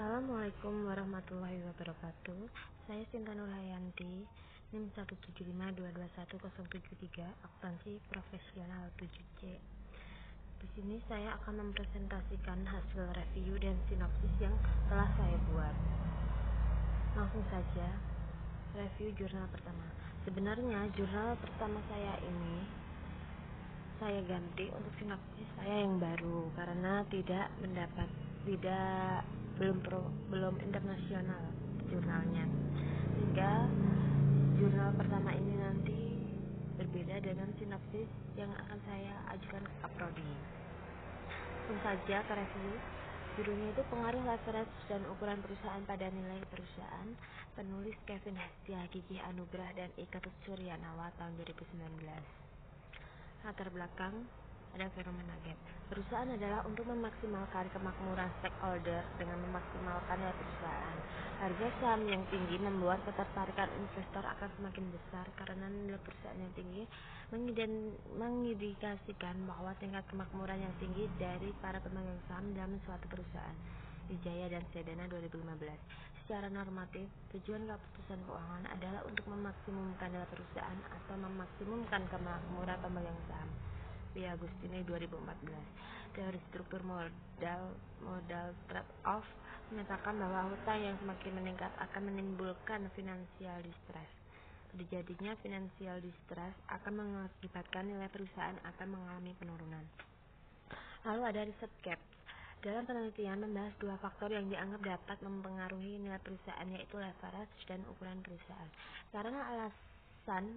Assalamualaikum warahmatullahi wabarakatuh. Saya Sinta Nurhayanti, NIM 175221073, akuntansi profesional 7C. Di sini saya akan mempresentasikan hasil review dan sinopsis yang telah saya buat. Langsung saja, review jurnal pertama. Sebenarnya jurnal pertama saya ini saya ganti untuk sinopsis saya yang baru karena belum internasional jurnalnya, sehingga jurnal pertama ini nanti berbeda dengan sinopsis yang akan saya ajukan ke Kaprodi. Langsung saja ke review. Judulnya itu pengaruh leverage dan ukuran perusahaan pada nilai perusahaan, penulis Kevin Hestia, Gigi Anugrah, dan Ika Suryanawa tahun 2019. Latar belakang, ada fenomena gap. Perusahaan adalah untuk memaksimalkan kemakmuran stakeholder dengan memaksimalkan nilai perusahaan. Harga saham yang tinggi membuat ketertarikan investor akan semakin besar karena nilai perusahaan yang tinggi mengindikasikan bahwa tingkat kemakmuran yang tinggi dari para pemegang saham dalam suatu perusahaan. Wijaya dan Sedana 2015. Secara normatif, tujuan keputusan keuangan adalah untuk memaksimumkan nilai perusahaan atau memaksimumkan kemakmuran pemegang saham. P. Agustini 2014. Teori struktur modal trade-off menyatakan bahwa hutang yang semakin meningkat akan menimbulkan financial distress. Terjadinya financial distress akan mengakibatkan nilai perusahaan akan mengalami penurunan. Lalu ada riset gap. Dalam penelitian membahas dua faktor yang dianggap dapat mempengaruhi nilai perusahaan, yaitu leverage dan ukuran perusahaan. Karena alasan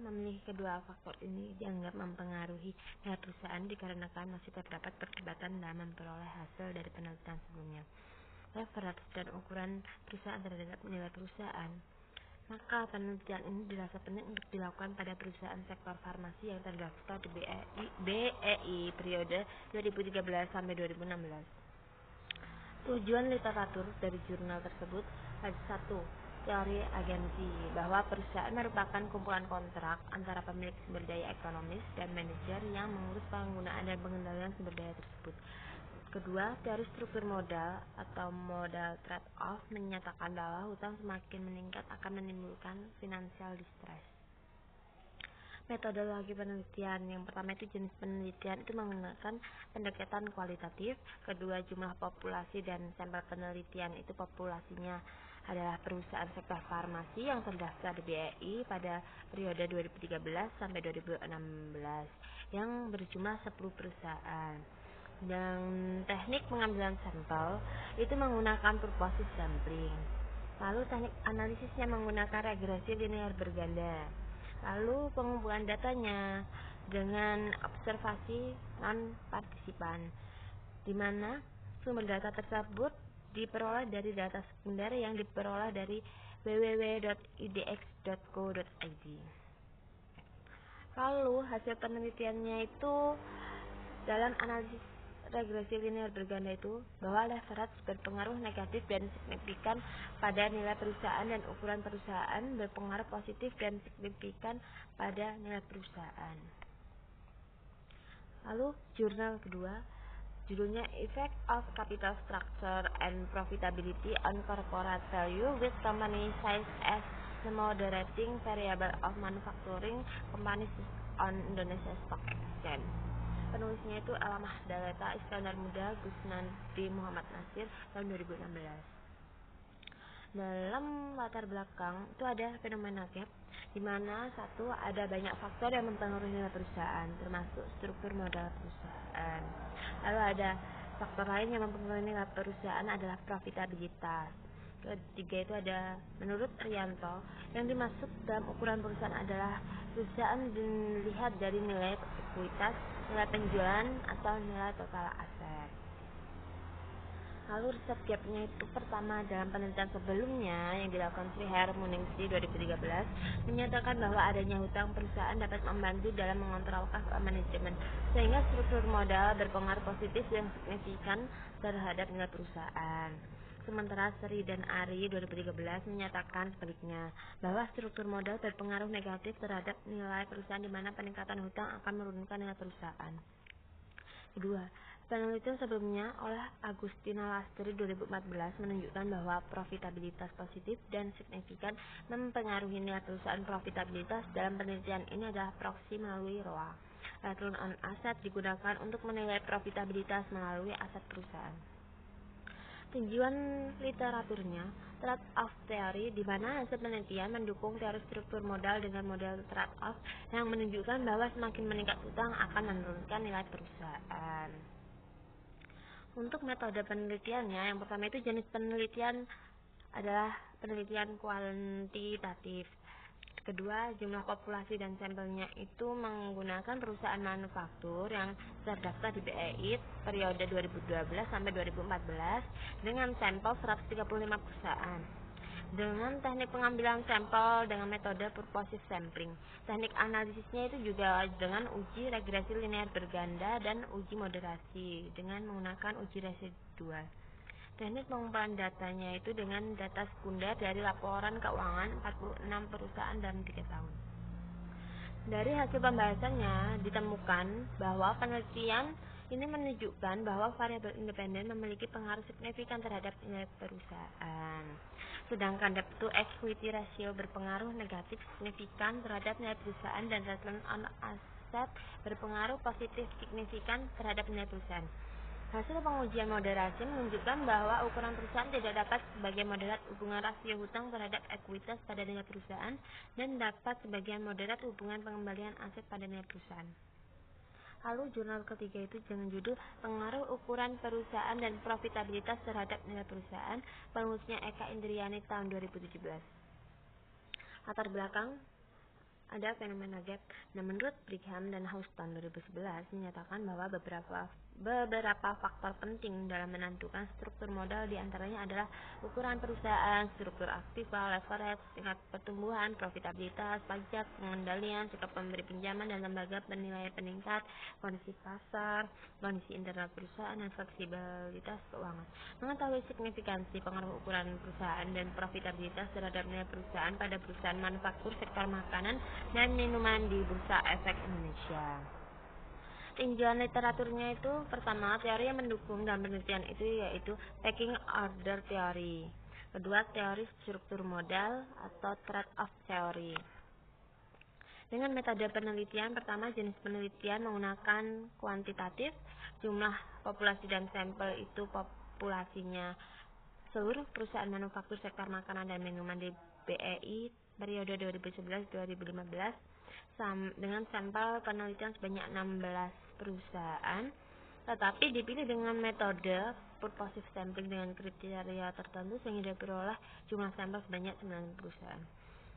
memilih kedua faktor ini dianggap mempengaruhi nilai perusahaan dikarenakan masih terdapat perdebatan dalam memperoleh hasil dari penelitian sebelumnya. Leverage dan ukuran perusahaan terhadap nilai perusahaan. Maka penelitian ini dirasa penting untuk dilakukan pada perusahaan sektor farmasi yang terdaftar di BEI periode 2013 sampai 2016. Tujuan literatur dari jurnal tersebut ada: 1. Teori agensi, bahwa perusahaan merupakan kumpulan kontrak antara pemilik sumber daya ekonomis dan manajer yang mengurus penggunaan dan pengendalian sumber daya tersebut. Kedua, teori struktur modal atau modal trade-off menyatakan bahwa hutang semakin meningkat akan menimbulkan financial distress. Metodologi penelitian. Yang pertama itu jenis penelitian itu menggunakan pendekatan kualitatif. Kedua, jumlah populasi dan sampel penelitian itu populasinya adalah perusahaan sektor farmasi yang terdaftar di BEI pada periode 2013 sampai 2016 yang berjumlah 10 perusahaan. Dan teknik pengambilan sampel itu menggunakan purposive sampling. Lalu teknik analisisnya menggunakan regresi linear berganda. Lalu pengumpulan datanya dengan observasi non-partisipan, di mana sumber data tersebut diperoleh dari data sekunder yang diperoleh dari www.idx.co.id. Lalu hasil penelitiannya itu dalam analisis regresi linear berganda itu bahwa leverage berpengaruh negatif dan signifikan pada nilai perusahaan dan ukuran perusahaan berpengaruh positif dan signifikan pada nilai perusahaan. Lalu jurnal kedua, judulnya Effect of Capital Structure and Profitability on Corporate Value with Company Size as the Moderating Variable of Manufacturing Companies on Indonesia Stock Exchange. Penulisnya itu Alamah Daleta, Iskandar Muda, Gusnadi Muhammad Nasir tahun 2016. Dalam latar belakang itu ada fenomena gap, di mana satu, ada banyak faktor yang mempengaruhi nilai perusahaan, termasuk struktur modal perusahaan. Lalu ada faktor lain yang mempengaruhi nilai perusahaan adalah profitabilitas. Ketiga itu ada, menurut Rianto, yang dimaksud dalam ukuran perusahaan adalah perusahaan dilihat dari nilai ekuitas, nilai penjualan, atau nilai total aset. Lalu riset gapnya itu pertama, dalam penelitian sebelumnya yang dilakukan Sri Harmuningsi 2013 menyatakan bahwa adanya hutang perusahaan dapat membantu dalam mengontrol cost manajemen sehingga struktur modal berpengaruh positif yang signifikan terhadap nilai perusahaan. Sementara Sri dan Ari 2013 menyatakan sebaliknya, bahwa struktur modal berpengaruh negatif terhadap nilai perusahaan di mana peningkatan hutang akan menurunkan nilai perusahaan. Kedua, Penelitian sebelumnya oleh Agustina Lastri 2014 menunjukkan bahwa profitabilitas positif dan signifikan mempengaruhi nilai perusahaan. Profitabilitas dalam penelitian ini adalah proksi melalui ROA. Return on Asset digunakan untuk menilai profitabilitas melalui aset perusahaan. Tinjauan literaturnya, trade-off theory, di mana hasil penelitian mendukung teori struktur modal dengan model trade-off yang menunjukkan bahwa semakin meningkat utang akan menurunkan nilai perusahaan. Untuk metode penelitiannya, yang pertama itu jenis penelitian adalah penelitian kuantitatif. Kedua, jumlah populasi dan sampelnya itu menggunakan perusahaan manufaktur yang terdaftar di BEI periode 2012 sampai 2014 dengan sampel 135 perusahaan. Dengan teknik pengambilan sampel dengan metode purposive sampling. Teknik analisisnya itu juga dengan uji regresi linear berganda dan uji moderasi dengan menggunakan uji residual. Teknik pengumpulan datanya itu dengan data sekunder dari laporan keuangan 46 perusahaan dalam 3 tahun. Dari hasil pembahasannya ditemukan bahwa penelitian ini menunjukkan bahwa variabel independen memiliki pengaruh signifikan terhadap nilai perusahaan. Sedangkan debt to equity ratio berpengaruh negatif signifikan terhadap nilai perusahaan dan return on asset berpengaruh positif signifikan terhadap nilai perusahaan. Hasil pengujian moderasi menunjukkan bahwa ukuran perusahaan tidak dapat sebagai moderat hubungan rasio hutang terhadap ekuitas pada nilai perusahaan dan dapat sebagian moderat hubungan pengembalian aset pada nilai perusahaan. Lalu jurnal ketiga itu dengan judul Pengaruh Ukuran Perusahaan dan Profitabilitas Terhadap Nilai Perusahaan, penulisnya Eka Indriani tahun 2017. Latar belakang ada fenomena gap. Nah, menurut Brigham dan Houston 2011 menyatakan bahwa beberapa faktor penting dalam menentukan struktur modal diantaranya adalah ukuran perusahaan, struktur aktiva, leverage, tingkat pertumbuhan, profitabilitas, pajak, pengendalian, sikap pemberi pinjaman dan lembaga penilai peningkat, kondisi pasar, kondisi internal perusahaan, dan fleksibilitas keuangan. Mengetahui signifikansi pengaruh ukuran perusahaan dan profitabilitas terhadap nilai perusahaan pada perusahaan manufaktur, sektor makanan dan minuman di Bursa Efek Indonesia. Tinjauan literaturnya itu pertama, teori yang mendukung dalam penelitian itu yaitu pecking order theory. Kedua, teori struktur modal atau trade-off theory. Dengan metode penelitian, pertama jenis penelitian menggunakan kuantitatif, jumlah populasi dan sampel itu populasinya seluruh perusahaan manufaktur sektor makanan dan minuman di BEI periode 2011-2015 dengan sampel penelitian sebanyak 16 perusahaan, tetapi dipilih dengan metode purposive sampling dengan kriteria tertentu sehingga diperoleh jumlah sampel sebanyak 9 perusahaan.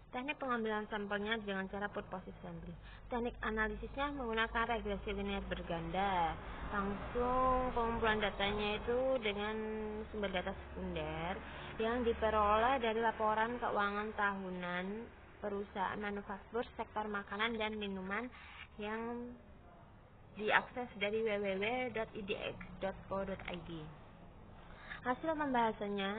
Teknik pengambilan sampelnya dengan cara purposive sampling. Teknik analisisnya menggunakan regresi linear berganda. Langsung pengumpulan datanya itu dengan sumber data sekunder yang diperoleh dari laporan keuangan tahunan perusahaan manufaktur sektor makanan dan minuman yang diakses dari www.idx.co.id. Hasil pembahasannya,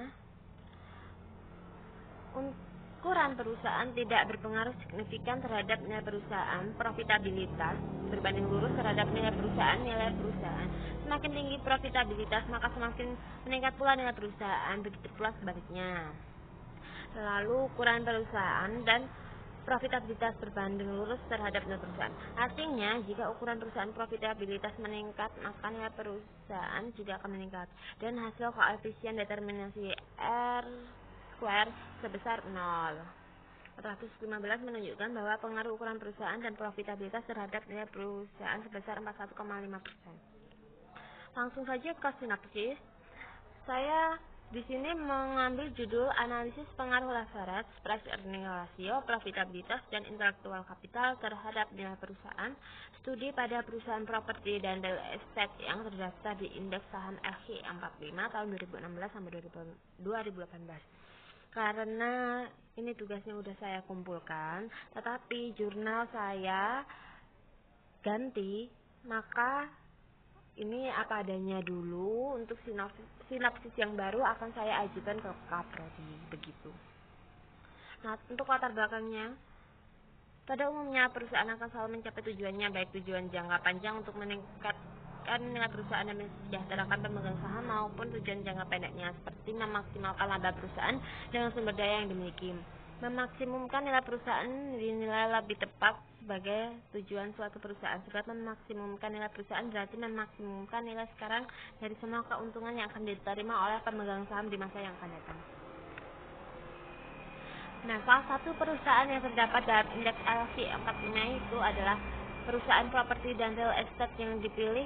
ukuran perusahaan tidak berpengaruh signifikan terhadap nilai perusahaan. Profitabilitas berbanding lurus terhadap nilai perusahaan. Nilai perusahaan semakin tinggi profitabilitas, maka semakin meningkat pula nilai perusahaan. Begitu pula sebaliknya. Lalu ukuran perusahaan dan profitabilitas berbanding lurus terhadap nilai perusahaan. Artinya, jika ukuran perusahaan profitabilitas meningkat, maka nilai perusahaan juga akan meningkat. Dan hasil koefisien determinasi R square sebesar 0. 415 menunjukkan bahwa pengaruh ukuran perusahaan dan profitabilitas terhadap nilai perusahaan sebesar 41,5%. Langsung saja ke sinopsis. Saya di sini mengambil judul analisis pengaruh leverage, price earning ratio, profitabilitas dan intellectual capital terhadap nilai perusahaan, studi pada perusahaan properti dan real estate yang terdaftar di indeks saham LHI 45 tahun 2016 sampai 2018. Karena ini tugasnya udah saya kumpulkan, tetapi jurnal saya ganti, maka ini apa adanya dulu. Untuk sinopsis yang baru akan saya ajukan ke Kaprodi, begitu. Nah, untuk latar belakangnya, pada umumnya perusahaan akan selalu mencapai tujuannya, baik tujuan jangka panjang untuk meningkatkan meningkatkan nilai perusahaan dan mensejahterakan pemegang saham maupun tujuan jangka pendeknya, seperti memaksimalkan laba perusahaan dengan sumber daya yang dimiliki. Memaksimumkan nilai perusahaan dinilai lebih tepat sebagai tujuan suatu perusahaan, sebab memaksimumkan nilai perusahaan berarti memaksimumkan nilai sekarang dari semua keuntungan yang akan diterima oleh pemegang saham di masa yang akan datang. Nah, salah satu perusahaan yang terdapat dalam indeks LQ45 itu adalah perusahaan properti dan real estate yang dipilih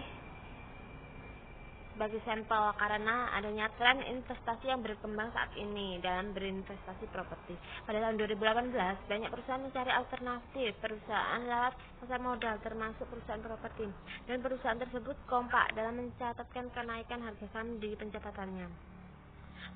sebagai sampel karena adanya tren investasi yang berkembang saat ini dalam berinvestasi properti. Pada tahun 2018, banyak perusahaan mencari alternatif perusahaan lewat pasar modal, termasuk perusahaan properti, dan perusahaan tersebut kompak dalam mencatatkan kenaikan harga saham di pencatatannya.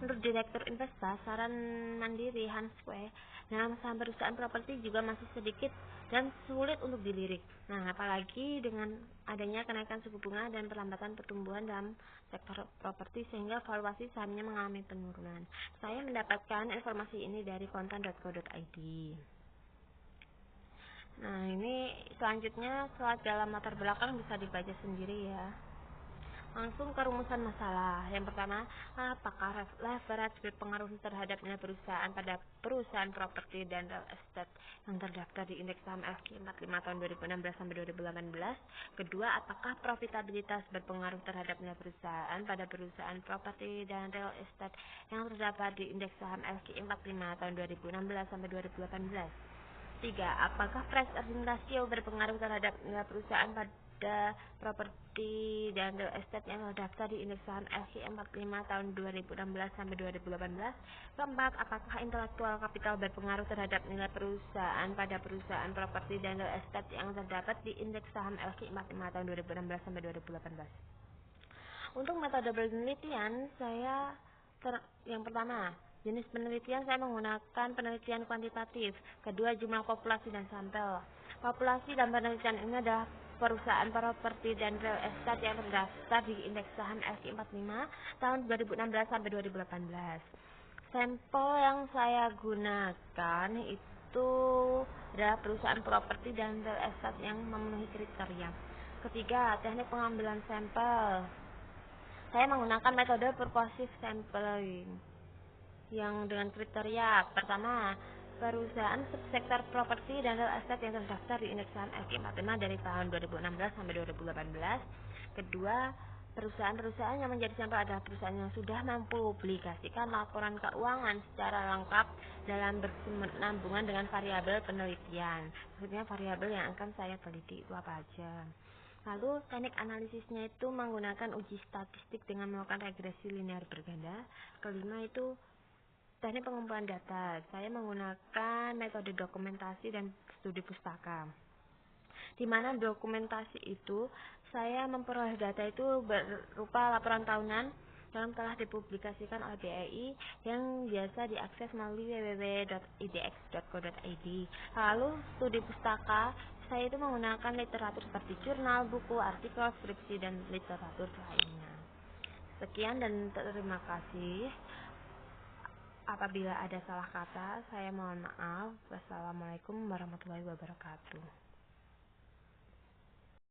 Menurut Direktur Investasi Saran Mandiri Hans Kue, dalam saham perusahaan properti juga masih sedikit dan sulit untuk dilirik. Nah, apalagi dengan adanya kenaikan suku bunga dan perlambatan pertumbuhan dalam sektor properti sehingga valuasi sahamnya mengalami penurunan. Saya mendapatkan informasi ini dari kontan.co.id. Nah, ini selanjutnya slide dalam latar belakang bisa dibaca sendiri ya. Langsung ke rumusan masalah. Yang pertama, apakah leverage berpengaruh terhadap nilai perusahaan pada perusahaan properti dan real estate yang terdaftar di indeks saham LQ45 tahun 2016 sampai 2018? Kedua, apakah profitabilitas berpengaruh terhadap nilai perusahaan pada perusahaan properti dan real estate yang terdapat di indeks saham LQ45 tahun 2016 sampai 2018? 3. Apakah price earning ratio berpengaruh terhadap nilai perusahaan pada properti dan real estate yang terdaftar di indeks saham LQ45 tahun 2016 sampai 2018? Keempat, apakah intelektual kapital berpengaruh terhadap nilai perusahaan pada perusahaan properti dan real estate yang terdapat di indeks saham LQ45 tahun 2016 sampai 2018? Untuk metode penelitian, yang pertama, jenis penelitian saya menggunakan penelitian kuantitatif. Kedua, jumlah populasi dan sampel. Populasi dan penelitian ini adalah perusahaan properti dan real estate yang terdaftar di indeks saham LQ45 tahun 2016 sampai 2018. Sampel yang saya gunakan itu adalah perusahaan properti dan real estate yang memenuhi kriteria. Ketiga, teknik pengambilan sampel. Saya menggunakan metode persuasive sampling yang dengan kriteria: pertama, perusahaan subsektor properti dan real estate yang terdaftar di indeks saham LQ45 dari tahun 2016 sampai 2018. Kedua, perusahaan-perusahaan yang menjadi sampel adalah perusahaan yang sudah mempublikasikan laporan keuangan secara lengkap dalam berkesinambungan dengan variabel penelitian. Maksudnya variabel yang akan saya teliti itu apa aja. Lalu teknik analisisnya itu menggunakan uji statistik dengan melakukan regresi linear berganda. Kelima itu teknik pengumpulan data. Saya menggunakan metode dokumentasi dan studi pustaka. Di mana dokumentasi itu saya memperoleh data itu berupa laporan tahunan yang telah dipublikasikan oleh BEI yang biasa diakses melalui www.idx.co.id. Lalu studi pustaka, saya itu menggunakan literatur seperti jurnal, buku, artikel, skripsi, dan literatur lainnya. Sekian dan terima kasih. Apabila ada salah kata, saya mohon maaf. Wassalamualaikum warahmatullahi wabarakatuh.